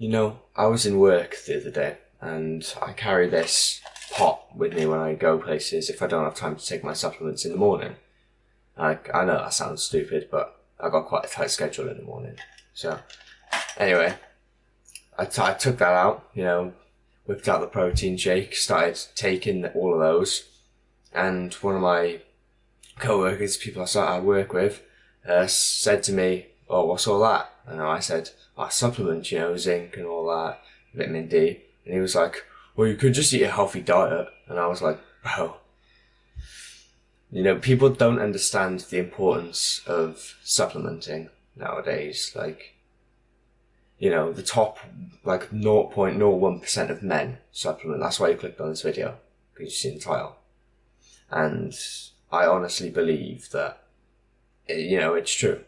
You know, I was in work the other day and I carry this pot with me when I go places if I don't have time to take my supplements in the morning. I know that sounds stupid, but I got quite a tight schedule in the morning. So, anyway, I took that out, whipped out the protein shake, started taking all of those, and one of my co-workers, people I work with, said to me, "Oh, what's all that?" And I said, "Oh, supplements, zinc and all that, vitamin D." And he was like, "Well, you could just eat a healthy diet." And I was like, "Bro, people don't understand the importance of supplementing nowadays. Like, the top, 0.01% of men supplement. That's why you clicked on this video, because you've seen the title. And I honestly believe that, it's true.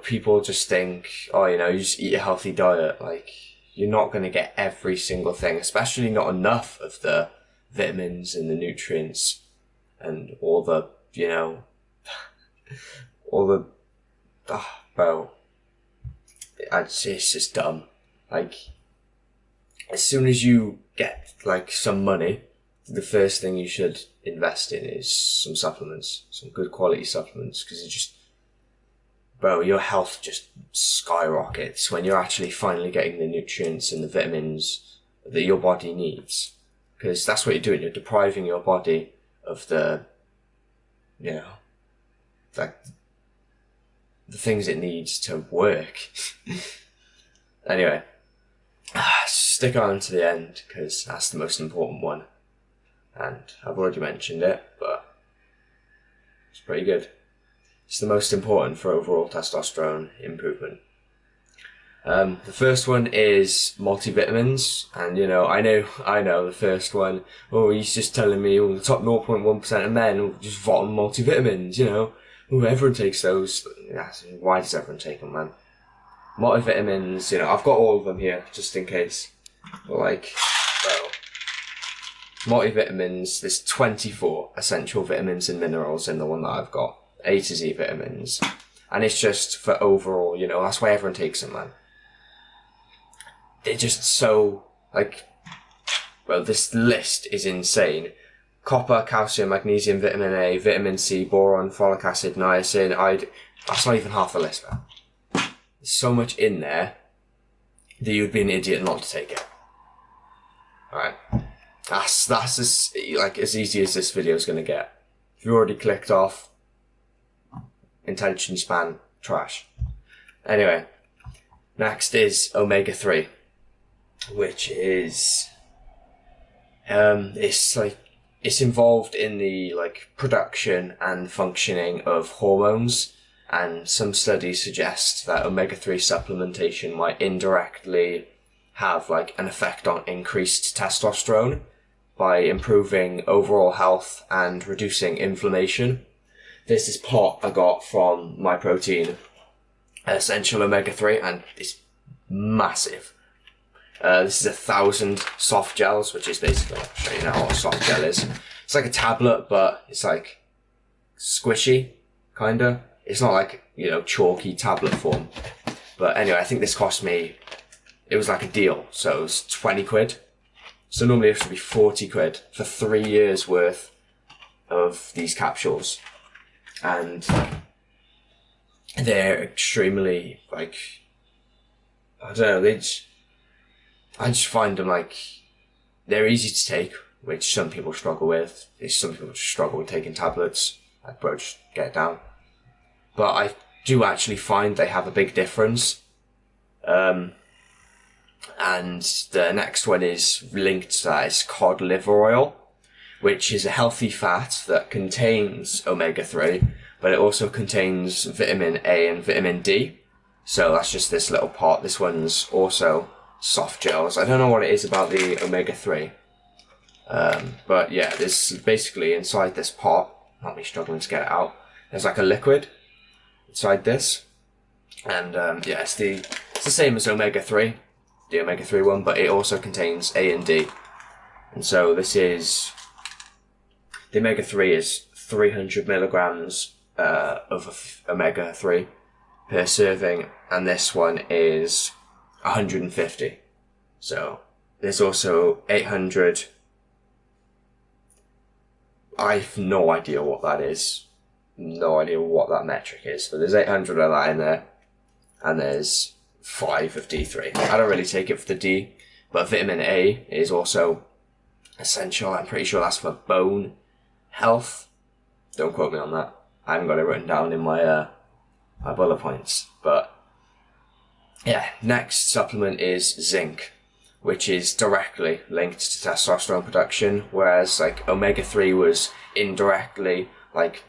People just think, oh, you just eat a healthy diet. Like, you're not going to get every single thing, especially not enough of the vitamins and the nutrients and all the, bro, it's just dumb. Like, as soon as you get, some money, the first thing you should invest in is some supplements, some good quality supplements, because your health just skyrockets when you're actually finally getting the nutrients and the vitamins that your body needs. Because that's what you're doing. You're depriving your body of the things it needs to work. Anyway, stick on to the end, because that's the most important one. And I've already mentioned it, but it's pretty good. It's the most important for overall testosterone improvement. The first one is multivitamins, and I know the first one. Oh, he's just telling me, the top 0.1% of men will just vomit multivitamins. Everyone takes those. Why does everyone take them, man? Multivitamins, I've got all of them here just in case. But multivitamins, there's 24 essential vitamins and minerals in the one that I've got. A to Z vitamins. And it's just for overall, that's why everyone takes them, man. They're just so, this list is insane. Copper, calcium, magnesium, vitamin A, vitamin C, boron, folic acid, niacin, that's not even half the list, man. There's so much in there that you'd be an idiot not to take it. Alright. That's as easy as this video is going to get. If you already clicked off, attention span, trash. Anyway, next is omega-3, which is, it's involved in the, production and functioning of hormones, and some studies suggest that omega-3 supplementation might indirectly have, an effect on increased testosterone by improving overall health and reducing inflammation. There's this pot I got from My Protein, Essential Omega-3, and it's massive. This is 1,000 soft gels, which is basically, I'll show you now what a soft gel is. It's like a tablet, but it's squishy, kinda. It's not chalky tablet form. But anyway, I think this cost me, it was a deal, so it was 20 quid. So normally it should be 40 quid for 3 years worth of these capsules. And they're extremely, I don't know, I just find them, they're easy to take, which some people struggle with. Some people struggle with taking tablets. Bro, just get it down. But I do actually find they have a big difference. And the next one is linked to that. It's cod liver oil, which is a healthy fat that contains omega-3, but it also contains vitamin A and vitamin D. So that's just this little pot. This one's also soft gels. I don't know what it is about the omega-3. But yeah, there's basically inside this pot, not me struggling to get it out, there's a liquid inside this. And it's the same as omega-3, the omega-3 one, but it also contains A and D. And so this is, the omega-3 is 300 milligrams of omega-3 per serving, and this one is 150. So there's also 800. I've no idea what that is. No idea what that metric is. But there's 800 of that in there. And there's 5 of D3. I don't really take it for the D. But vitamin A is also essential. I'm pretty sure that's for bone health. Don't quote me on that. I haven't got it written down in my my bullet points. But yeah, next supplement is zinc, which is directly linked to testosterone production, whereas like omega-3 was indirectly, like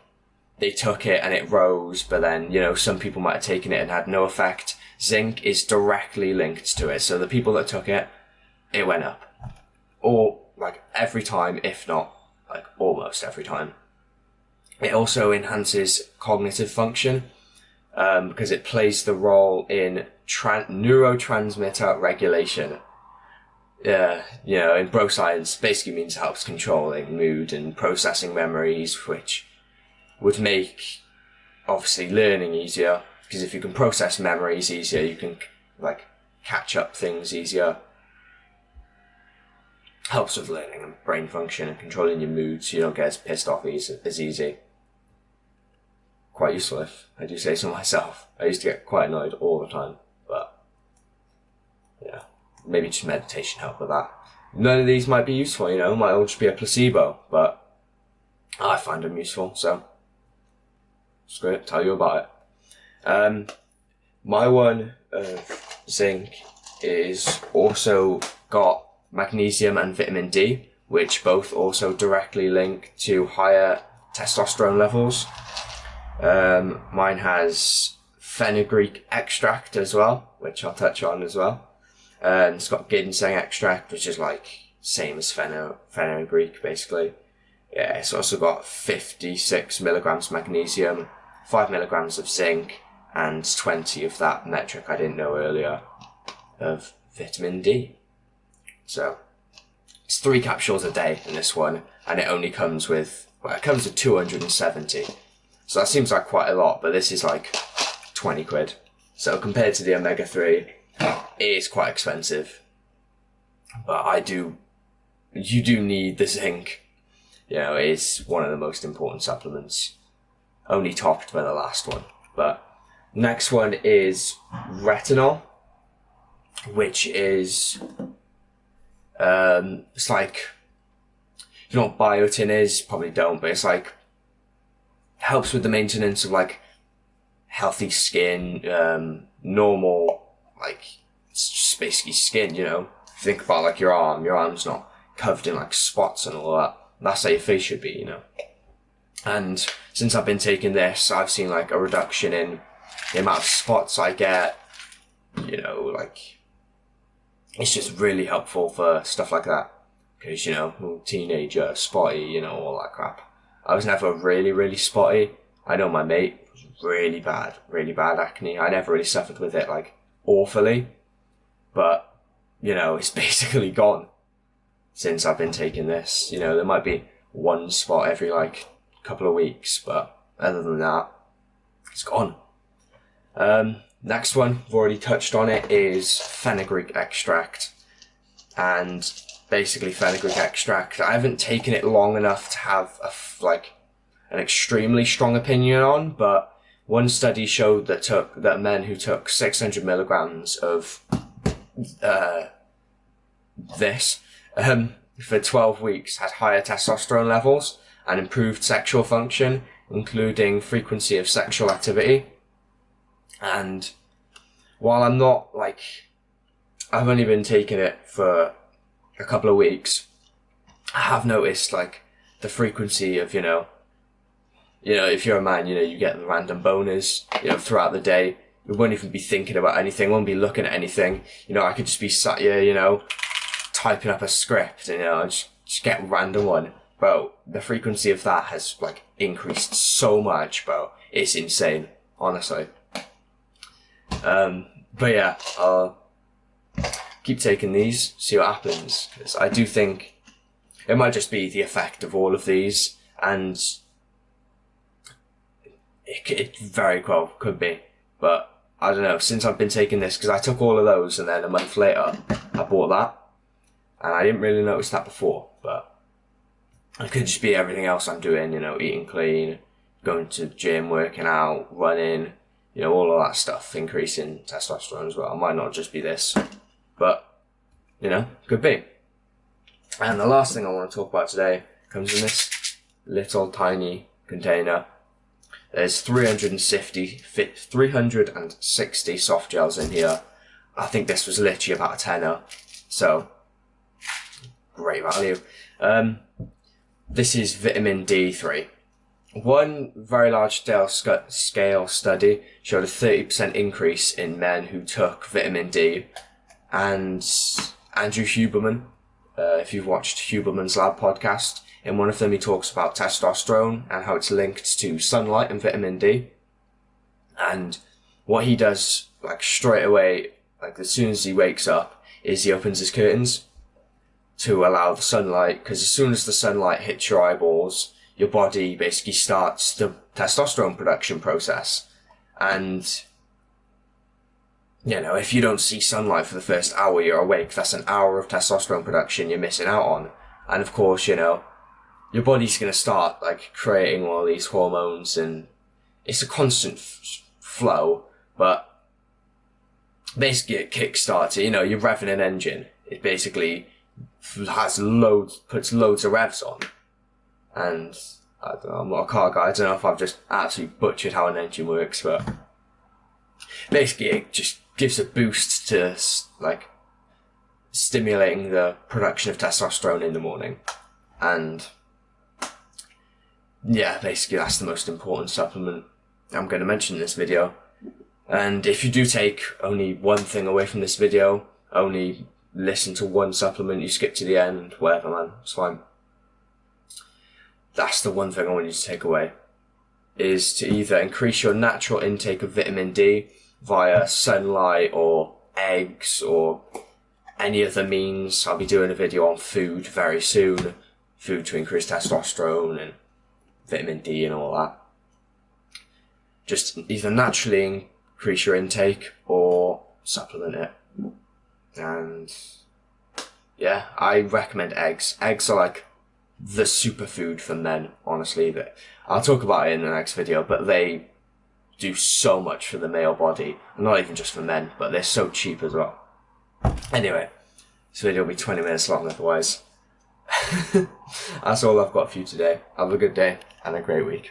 they took it and it rose, but then, you know, some people might have taken it and had no effect. Zinc is directly linked to it. So the people that took it, it went up. Or like every time, if not like almost every time. It also enhances cognitive function, because it plays the role in neurotransmitter regulation. You know, in bro science, basically means helps controlling mood and processing memories, which would make obviously learning easier, because if you can process memories easier, you can like catch up things easier. Helps with learning and brain function and controlling your mood, so you don't get as pissed off as easy. Quite useful, if I do say so myself. I used to get quite annoyed all the time, but yeah, maybe just meditation help with that. None of these might be useful, you know, might all just be a placebo, but I find them useful, so screw it, tell you about it. My one of zinc is also got magnesium and vitamin D, which both also directly link to higher testosterone levels. Mine has fenugreek extract as well, which I'll touch on as well. It's got ginseng extract, which is like same as fenugreek basically. Yeah, it's also got 56 milligrams magnesium, 5 milligrams of zinc, and 20 of that metric I didn't know earlier of vitamin D. So it's 3 capsules a day in this one, and it only comes with, well, it comes with 270. So that seems like quite a lot, but this is like 20 quid. So compared to the omega-3, it is quite expensive. But you do need the zinc. You know, it's one of the most important supplements. Only topped by the last one. But next one is retinol, which is, it's like, if you know what biotin is, probably don't, but it's like, helps with the maintenance of like healthy skin, normal, like it's just basically skin, you know. If you think about like your arm's not covered in like spots and all that. That's how your face should be, you know. And since I've been taking this, I've seen like a reduction in the amount of spots I get, you know, like it's just really helpful for stuff like that. Because, you know, teenager, spotty, you know, all that crap. I was never really, really spotty. I know my mate was really bad acne. I never really suffered with it, like, awfully. But, you know, it's basically gone since I've been taking this. You know, there might be one spot every, like, couple of weeks, but other than that, it's gone. Next one, I've already touched on it, is fenugreek extract. And basically fenugreek extract, I haven't taken it long enough to have an extremely strong opinion on, but one study showed that men who took 600 milligrams of this for 12 weeks had higher testosterone levels and improved sexual function, including frequency of sexual activity. And while I'm not like, I've only been taking it for a couple of weeks, I have noticed like the frequency of, you know, if you're a man, you know, you get random boners, you know, throughout the day. You won't even be thinking about anything, won't be looking at anything. You know, I could just be sat here, you know, typing up a script and, you know, just get random one. Bro, the frequency of that has like increased so much, bro. It's insane, honestly. But yeah, I'll keep taking these, see what happens. Because I do think it might just be the effect of all of these, and it very well could be. But I don't know, since I've been taking this, because I took all of those and then a month later I bought that, and I didn't really notice that before, but it could just be everything else I'm doing, you know, eating clean, going to the gym, working out, running, you know, all of that stuff, increasing testosterone as well. It might not just be this, but, you know, could be. And the last thing I want to talk about today comes in this little tiny container. There's 360 soft gels in here. I think this was literally about a tenner, so great value. This is vitamin D3. One very large scale study showed a 30% increase in men who took vitamin D, and Andrew Huberman, if you've watched Huberman's Lab podcast, in one of them he talks about testosterone and how it's linked to sunlight and vitamin D. And what he does, like straight away, like as soon as he wakes up, is he opens his curtains to allow the sunlight, because as soon as the sunlight hits your eyeballs, your body basically starts the testosterone production process. And, you know, if you don't see sunlight for the first hour you're awake, that's an hour of testosterone production you're missing out on. And of course, you know, your body's going to start like creating all these hormones, and it's a constant flow, but basically it kickstarts it. You know, you're revving an engine. It basically puts loads of revs on. And I don't know, I'm not a car guy. I don't know if I've just absolutely butchered how an engine works, but basically it just gives a boost to like stimulating the production of testosterone in the morning. And yeah, basically that's the most important supplement I'm going to mention in this video. And if you do take only one thing away from this video, only listen to one supplement, you skip to the end, whatever, man, it's fine. That's the one thing I want you to take away, is to either increase your natural intake of vitamin D via sunlight or eggs or any other means. I'll be doing a video on food very soon, food to increase testosterone and vitamin D and all that. Just either naturally increase your intake or supplement it. And yeah, I recommend eggs. Eggs are like the superfood for men, honestly. That I'll talk about it in the next video, but they do so much for the male body. Not even just for men, but they're so cheap as well. Anyway, this video will be 20 minutes long otherwise. That's all I've got for you today. Have a good day and a great week.